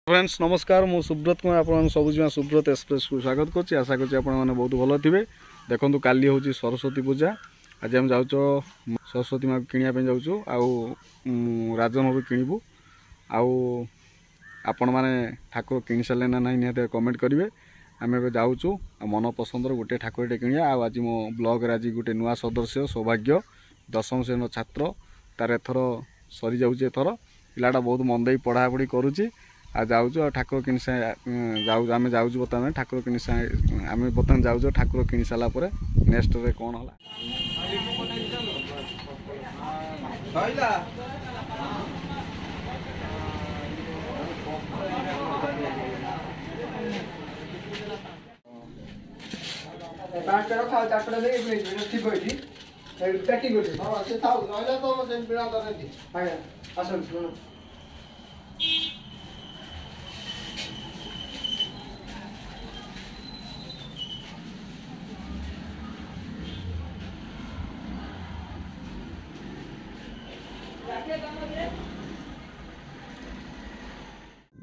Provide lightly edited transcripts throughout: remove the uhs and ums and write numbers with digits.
Friends नमस्कार मु सुब्रत कुमार आप सबुज सुब्रत एक्सप्रेस को स्वागत करुँच आशा करुँच आपने बहुत भल थे। देखो काली हूँ सरस्वती पूजा आज आम जाऊँ सरस्वती माँ किणापी जाऊँ राजन भी किणबू आपण मैंने ठाकुर किणी सारे ना ना निहत कमेंट करेंगे। आम ए जाऊँ मन पसंदर गोटे ठाकुरटे किणा आज मो ब्लॉग आज गोटे नुआ सदस्य सौभाग्य 10म श्रेणी छात्र तार एथर सरी जाऊँ एथर पिलाटा बहुत मन दे पढ़ापढ़ी करुँची आ जाऊँ ठाकुर किणी जाऊँ आम जाऊँ बर्तमान ठाकुर किणी आम बर्तमान जाऊँ ठाकुर किणी सारापर नेक्स्ट रे कौन है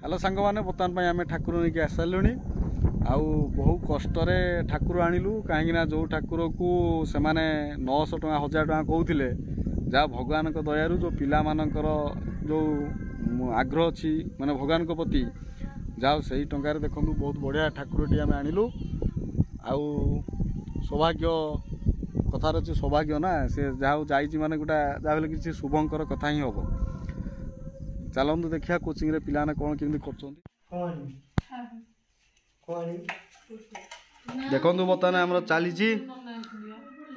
हेलो सांग मैंने बर्तमान आम ठाकुर नहीं आस सारे आउ बहु कष्ट ठाकुर आणिलु कहीं जो ठाकुर को से 900 टका 1000 टका कहते जहाँ भगवान दयारू जो पिला मानकर जो आग्रह अच्छी माने भगवान प्रति जाओ से टकर देखूँ बहुत बढ़िया ठाकुरटी आम आणिलु आउ सौभाग्य कथार अच्छे सौभाग्य ना से जहाँ जाइए माने गोटा जहाँ किसी शुभंकर कथा ही हम चलतु देखिया कोचिंग रे पिला कौन केमती कर देखु बर्तमान आम चली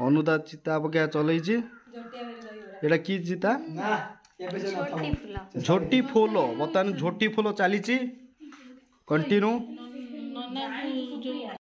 अनुदा चिता पकड़ा चल कि चिता झोटी फूल बर्तमान झोटी फूल चली कंटिन्यू